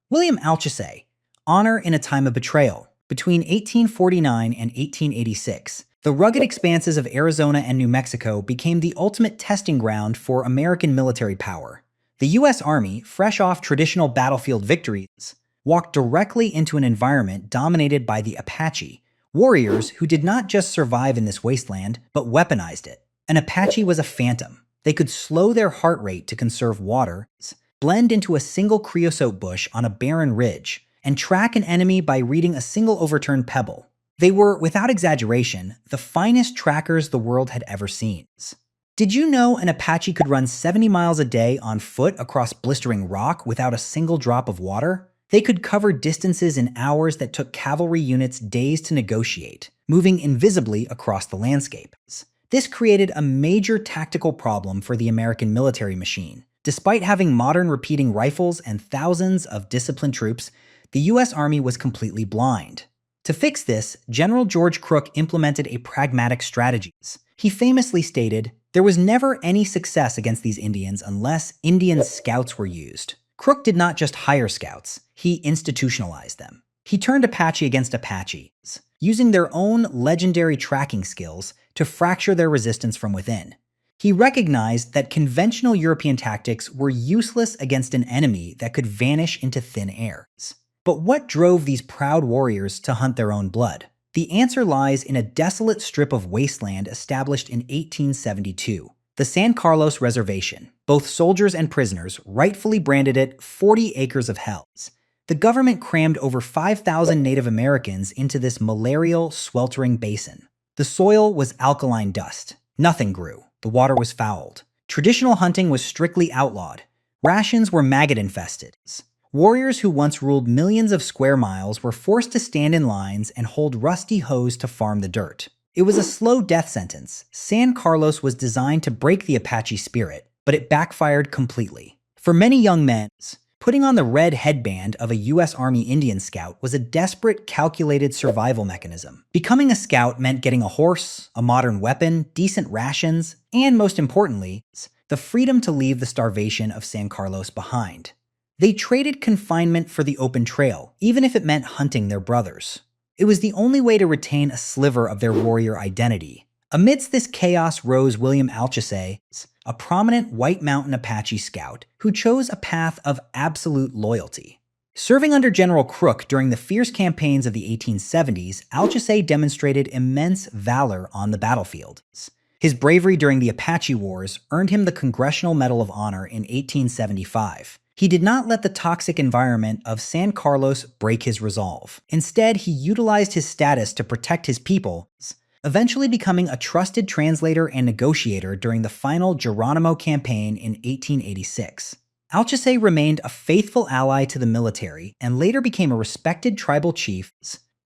William Alchesay, Honor in a Time of Betrayal. Between 1849 and 1886, the rugged expanses of Arizona and New Mexico became the ultimate testing ground for American military power. The U.S. Army, fresh off traditional battlefield victories, walked directly into an environment dominated by the Apache, warriors who did not just survive in this wasteland, but weaponized it. An Apache was a phantom. They could slow their heart rate to conserve water, blend into a single creosote bush on a barren ridge, and track an enemy by reading a single overturned pebble. They were, without exaggeration, the finest trackers the world had ever seen. Did you know an Apache could run 70 miles a day on foot across blistering rock without a single drop of water? They could cover distances in hours that took cavalry units days to negotiate, moving invisibly across the landscape. This created a major tactical problem for the American military machine. Despite having modern repeating rifles and thousands of disciplined troops, the U.S. Army was completely blind. To fix this, General George Crook implemented a pragmatic strategy. He famously stated, "There was never any success against these Indians unless Indian scouts were used." Crook did not just hire scouts, he institutionalized them. He turned Apache against Apaches, using their own legendary tracking skills to fracture their resistance from within. He recognized that conventional European tactics were useless against an enemy that could vanish into thin air. But what drove these proud warriors to hunt their own blood? The answer lies in a desolate strip of wasteland established in 1872, the San Carlos Reservation. Both soldiers and prisoners rightfully branded it 40 acres of hell. The government crammed over 5,000 Native Americans into this malarial, sweltering basin. The soil was alkaline dust. Nothing grew. The water was fouled. Traditional hunting was strictly outlawed. Rations were maggot-infested. Warriors who once ruled millions of square miles were forced to stand in lines and hold rusty hoes to farm the dirt. It was a slow death sentence. San Carlos was designed to break the Apache spirit, but it backfired completely. For many young men, putting on the red headband of a U.S. Army Indian scout was a desperate, calculated survival mechanism. Becoming a scout meant getting a horse, a modern weapon, decent rations, and most importantly, the freedom to leave the starvation of San Carlos behind. They traded confinement for the open trail, even if it meant hunting their brothers. It was the only way to retain a sliver of their warrior identity. Amidst this chaos rose William Alchesay, a prominent White Mountain Apache scout who chose a path of absolute loyalty. Serving under General Crook during the fierce campaigns of the 1870s, Alchesay demonstrated immense valor on the battlefield. His bravery during the Apache Wars earned him the Congressional Medal of Honor in 1875. He did not let the toxic environment of San Carlos break his resolve. Instead, he utilized his status to protect his people, eventually becoming a trusted translator and negotiator during the final Geronimo campaign in 1886. Alchesay remained a faithful ally to the military and later became a respected tribal chief,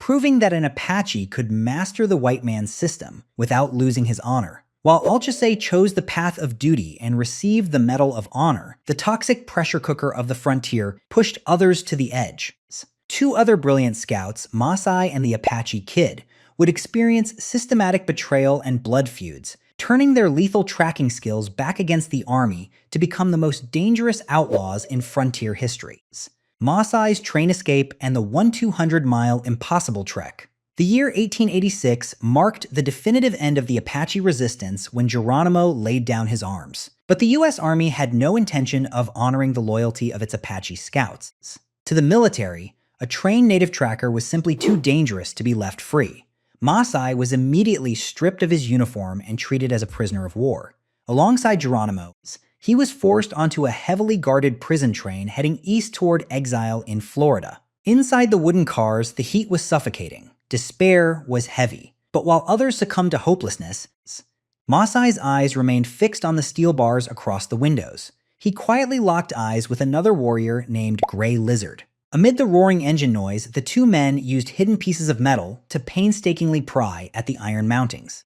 proving that an Apache could master the white man's system without losing his honor. While Alchesay chose the path of duty and received the Medal of Honor, the toxic pressure cooker of the frontier pushed others to the edge. Two other brilliant scouts, Maasai and the Apache Kid, would experience systematic betrayal and blood feuds, turning their lethal tracking skills back against the army to become the most dangerous outlaws in frontier history. Maasai's train escape and the 1,200-mile impossible trek. The year 1886 marked the definitive end of the Apache resistance when Geronimo laid down his arms. But the U.S. Army had no intention of honoring the loyalty of its Apache scouts. To the military, a trained native tracker was simply too dangerous to be left free. Maasai was immediately stripped of his uniform and treated as a prisoner of war. Alongside Geronimo, he was forced onto a heavily guarded prison train heading east toward exile in Florida. Inside the wooden cars, the heat was suffocating. Despair was heavy. But while others succumbed to hopelessness, Maasai's eyes remained fixed on the steel bars across the windows. He quietly locked eyes with another warrior named Gray Lizard. Amid the roaring engine noise, the two men used hidden pieces of metal to painstakingly pry at the iron mountings.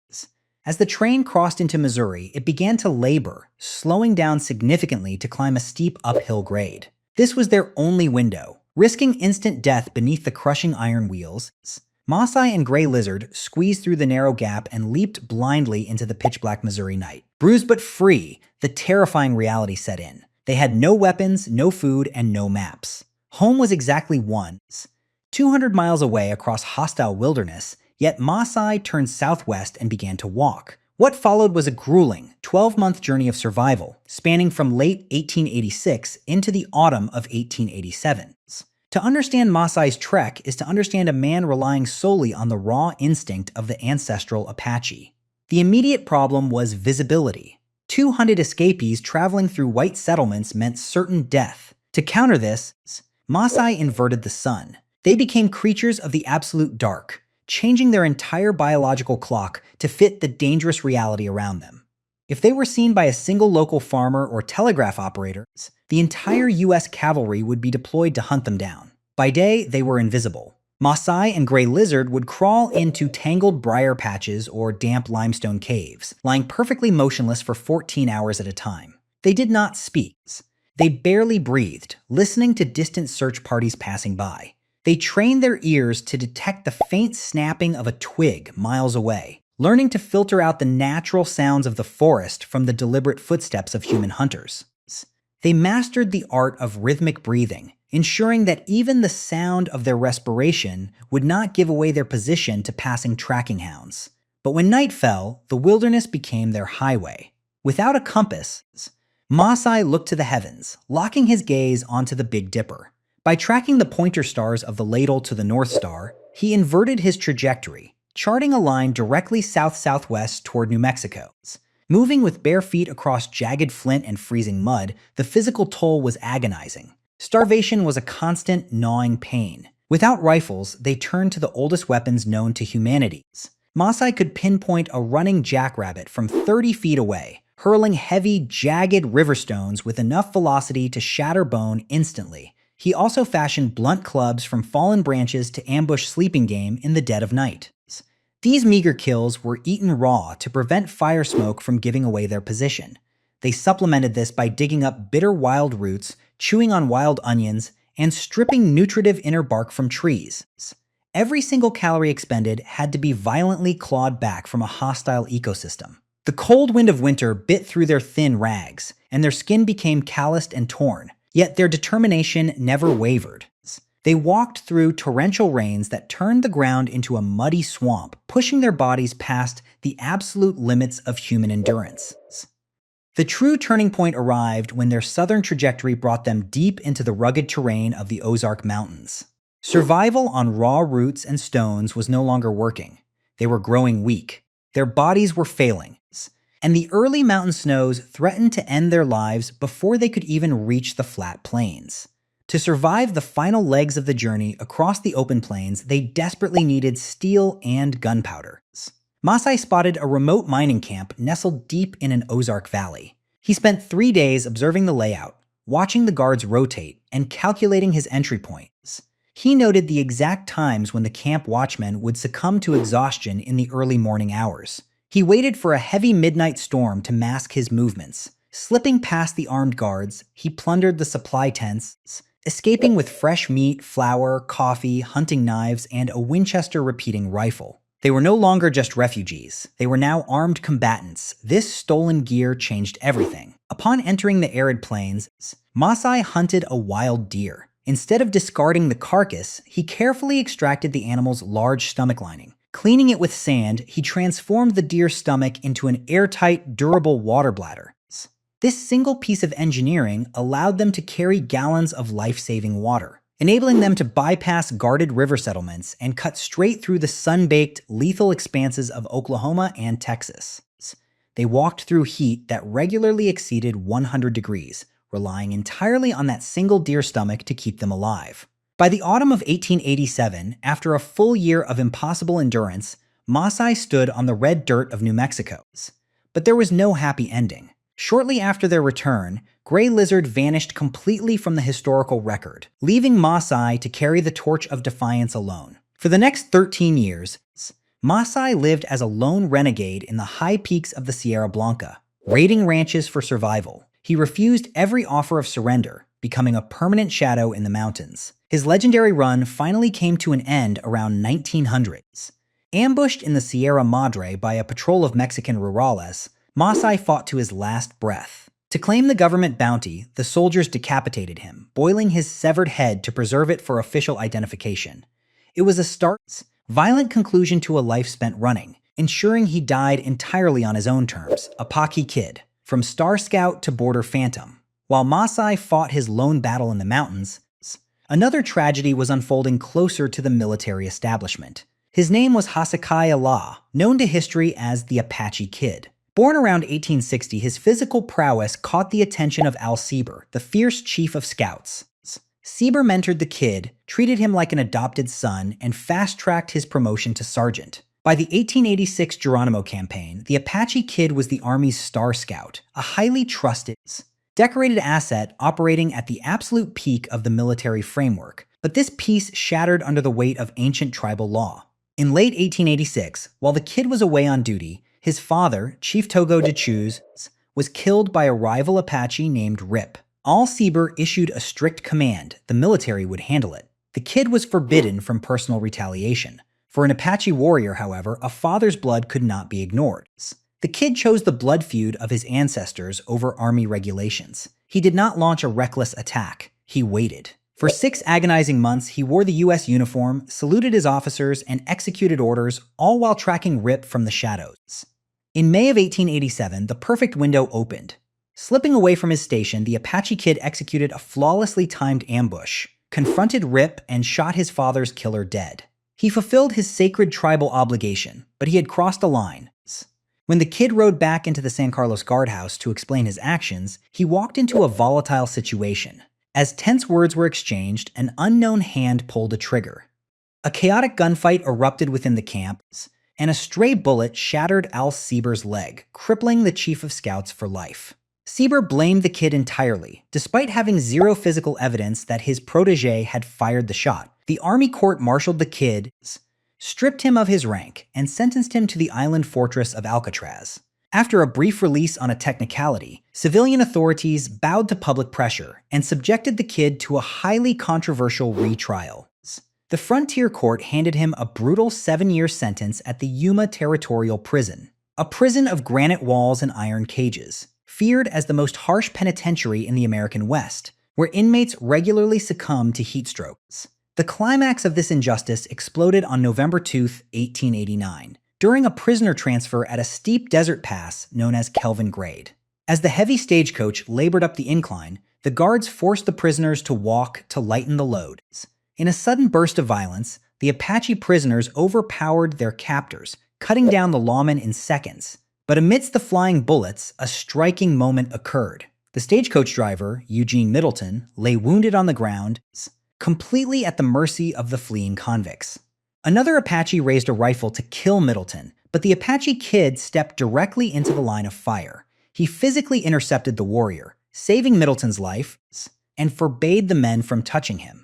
As the train crossed into Missouri, it began to labor, slowing down significantly to climb a steep uphill grade. This was their only window. Risking instant death beneath the crushing iron wheels, Maasai and Gray Lizard squeezed through the narrow gap and leaped blindly into the pitch-black Missouri night. Bruised but free, the terrifying reality set in. They had no weapons, no food, and no maps. Home was exactly once, 200 miles away across hostile wilderness, yet Maasai turned southwest and began to walk. What followed was a grueling 12-month journey of survival, spanning from late 1886 into the autumn of 1887. To understand Maasai's trek is to understand a man relying solely on the raw instinct of the ancestral Apache. The immediate problem was visibility. 200 escapees traveling through white settlements meant certain death. To counter this, Maasai inverted the sun. They became creatures of the absolute dark, changing their entire biological clock to fit the dangerous reality around them. If they were seen by a single local farmer or telegraph operators, the entire US cavalry would be deployed to hunt them down. By day, they were invisible. Maasai and gray lizard would crawl into tangled briar patches or damp limestone caves, lying perfectly motionless for 14 hours at a time. They did not speak. They barely breathed, listening to distant search parties passing by. They trained their ears to detect the faint snapping of a twig miles away, learning to filter out the natural sounds of the forest from the deliberate footsteps of human hunters. They mastered the art of rhythmic breathing, ensuring that even the sound of their respiration would not give away their position to passing tracking hounds. But when night fell, the wilderness became their highway. Without a compass, Maasai looked to the heavens, locking his gaze onto the Big Dipper. By tracking the pointer stars of the ladle to the North Star, he inverted his trajectory, charting a line directly south-southwest toward New Mexico. Moving with bare feet across jagged flint and freezing mud, the physical toll was agonizing. Starvation was a constant, gnawing pain. Without rifles, they turned to the oldest weapons known to humanity. Maasai could pinpoint a running jackrabbit from 30 feet away, hurling heavy, jagged river stones with enough velocity to shatter bone instantly. He also fashioned blunt clubs from fallen branches to ambush sleeping game in the dead of night. These meager kills were eaten raw to prevent fire smoke from giving away their position. They supplemented this by digging up bitter wild roots, chewing on wild onions, and stripping nutritive inner bark from trees. Every single calorie expended had to be violently clawed back from a hostile ecosystem. The cold wind of winter bit through their thin rags, and their skin became calloused and torn. Yet their determination never wavered. They walked through torrential rains that turned the ground into a muddy swamp, pushing their bodies past the absolute limits of human endurance. The true turning point arrived when their southern trajectory brought them deep into the rugged terrain of the Ozark Mountains. Survival on raw roots and stones was no longer working. They were growing weak. Their bodies were failing. And the early mountain snows threatened to end their lives before they could even reach the flat plains. To survive the final legs of the journey across the open plains, they desperately needed steel and gunpowder. Maasai spotted a remote mining camp nestled deep in an Ozark valley. He spent 3 days observing the layout, watching the guards rotate, and calculating his entry points. He noted the exact times when the camp watchmen would succumb to exhaustion in the early morning hours. He waited for a heavy midnight storm to mask his movements. Slipping past the armed guards, he plundered the supply tents, escaping with fresh meat, flour, coffee, hunting knives, and a Winchester repeating rifle. They were no longer just refugees. They were now armed combatants. This stolen gear changed everything. Upon entering the arid plains, Maasai hunted a wild deer. Instead of discarding the carcass, he carefully extracted the animal's large stomach lining. Cleaning it with sand, he transformed the deer's stomach into an airtight, durable water bladder. This single piece of engineering allowed them to carry gallons of life-saving water, enabling them to bypass guarded river settlements and cut straight through the sun-baked, lethal expanses of Oklahoma and Texas. They walked through heat that regularly exceeded 100 degrees, relying entirely on that single deer stomach to keep them alive. By the autumn of 1887, after a full year of impossible endurance, Maasai stood on the red dirt of New Mexico. But there was no happy ending. Shortly after their return, gray lizard vanished completely from the historical record, leaving Maasai to carry the torch of defiance alone. For the next 13 years, Maasai lived as a lone renegade in the high peaks of the Sierra Blanca, raiding ranches for survival. He refused every offer of surrender, becoming a permanent shadow in the mountains. His legendary run finally came to an end around 1900s. Ambushed in the Sierra Madre by a patrol of Mexican rurales, Maasai fought to his last breath. To claim the government bounty, the soldiers decapitated him, boiling his severed head to preserve it for official identification. It was a violent conclusion to a life spent running, ensuring he died entirely on his own terms, Apache Kid, from Star Scout to Border Phantom. While Maasai fought his lone battle in the mountains, another tragedy was unfolding closer to the military establishment. His name was Alchesay, known to history as the Apache Kid. Born around 1860, his physical prowess caught the attention of Alchesay, the fierce chief of scouts. Sieber mentored the kid, treated him like an adopted son, and fast-tracked his promotion to sergeant. By the 1886 Geronimo campaign, the Apache Kid was the Army's Star Scout, a highly trusted, decorated asset operating at the absolute peak of the military framework. But this piece shattered under the weight of ancient tribal law. In late 1886, while the kid was away on duty, his father, Chief Togo de Chuz, was killed by a rival Apache named Rip. Sieber issued a strict command: the military would handle it. The kid was forbidden from personal retaliation. For an Apache warrior, however, a father's blood could not be ignored. The kid chose the blood feud of his ancestors over Army regulations. He did not launch a reckless attack. He waited. For 6 agonizing months, he wore the U.S. uniform, saluted his officers, and executed orders, all while tracking Rip from the shadows. In May of 1887, the perfect window opened. Slipping away from his station, the Apache Kid executed a flawlessly timed ambush, confronted Rip, and shot his father's killer dead. He fulfilled his sacred tribal obligation, but he had crossed a line. When the kid rode back into the San Carlos guardhouse to explain his actions, he walked into a volatile situation. As tense words were exchanged, an unknown hand pulled a trigger. A chaotic gunfight erupted within the camp, and a stray bullet shattered Sieber's leg, crippling the chief of scouts for life. Sieber blamed the kid entirely, despite having zero physical evidence that his protege had fired the shot. The Army court-martialed the kid, stripped him of his rank, and sentenced him to the island fortress of Alcatraz. After a brief release on a technicality, civilian authorities bowed to public pressure and subjected the kid to a highly controversial retrial. The Frontier Court handed him a brutal 7-year sentence at the Yuma Territorial Prison, a prison of granite walls and iron cages, feared as the most harsh penitentiary in the American West, where inmates regularly succumbed to heat strokes. The climax of this injustice exploded on November 2, 1889, during a prisoner transfer at a steep desert pass known as Kelvin Grade. As the heavy stagecoach labored up the incline, the guards forced the prisoners to walk to lighten the load. In a sudden burst of violence, the Apache prisoners overpowered their captors, cutting down the lawmen in seconds. But amidst the flying bullets, a striking moment occurred. The stagecoach driver, Eugene Middleton, lay wounded on the ground, completely at the mercy of the fleeing convicts. Another Apache raised a rifle to kill Middleton, but the Apache Kid stepped directly into the line of fire. He physically intercepted the warrior, saving Middleton's life, and forbade the men from touching him.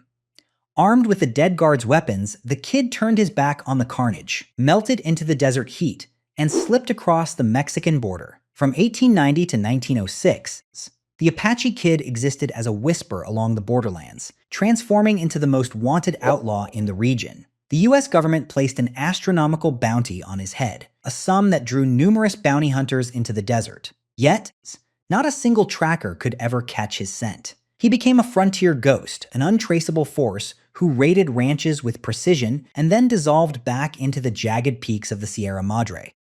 Armed with the dead guard's weapons, the kid turned his back on the carnage, melted into the desert heat, and slipped across the Mexican border. From 1890 to 1906, the Apache Kid existed as a whisper along the borderlands, transforming into the most wanted outlaw in the region. The U.S. government placed an astronomical bounty on his head, a sum that drew numerous bounty hunters into the desert. Yet, not a single tracker could ever catch his scent. He became a frontier ghost, an untraceable force who raided ranches with precision and then dissolved back into the jagged peaks of the Sierra Madre.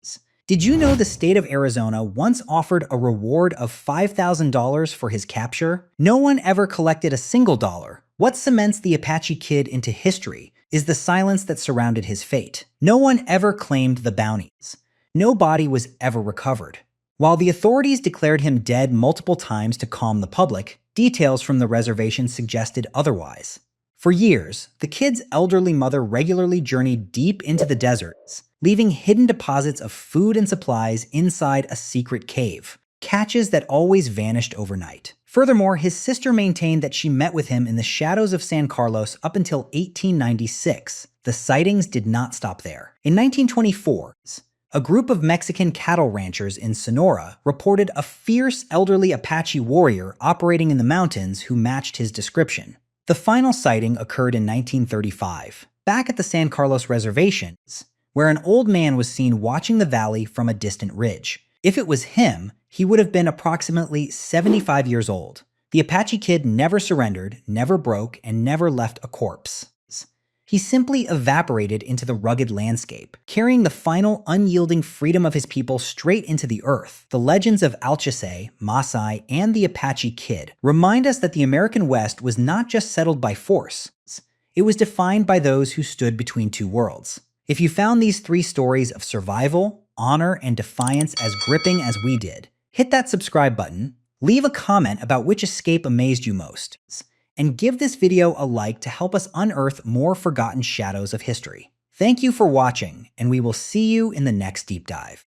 Did you know the state of Arizona once offered a reward of $5,000 for his capture? No one ever collected a single dollar. What cements the Apache Kid into history is the silence that surrounded his fate. No one ever claimed the bounties. No body was ever recovered. While the authorities declared him dead multiple times to calm the public, details from the reservation suggested otherwise. For years, the kid's elderly mother regularly journeyed deep into the deserts, leaving hidden deposits of food and supplies inside a secret cave, catches that always vanished overnight. Furthermore, his sister maintained that she met with him in the shadows of San Carlos up until 1896. The sightings did not stop there. In 1924, a group of Mexican cattle ranchers in Sonora reported a fierce elderly Apache warrior operating in the mountains who matched his description. The final sighting occurred in 1935, back at the San Carlos reservations, where an old man was seen watching the valley from a distant ridge. If it was him, he would have been approximately 75 years old. The Apache Kid never surrendered, never broke, and never left a corpse. He simply evaporated into the rugged landscape, carrying the final unyielding freedom of his people straight into the earth. The legends of Alchesay, Maasai, and the Apache Kid remind us that the American West was not just settled by force. It was defined by those who stood between two worlds. If you found these three stories of survival, honor, and defiance as gripping as we did, hit that subscribe button, leave a comment about which escape amazed you most, and give this video a like to help us unearth more forgotten shadows of history. Thank you for watching, and we will see you in the next deep dive.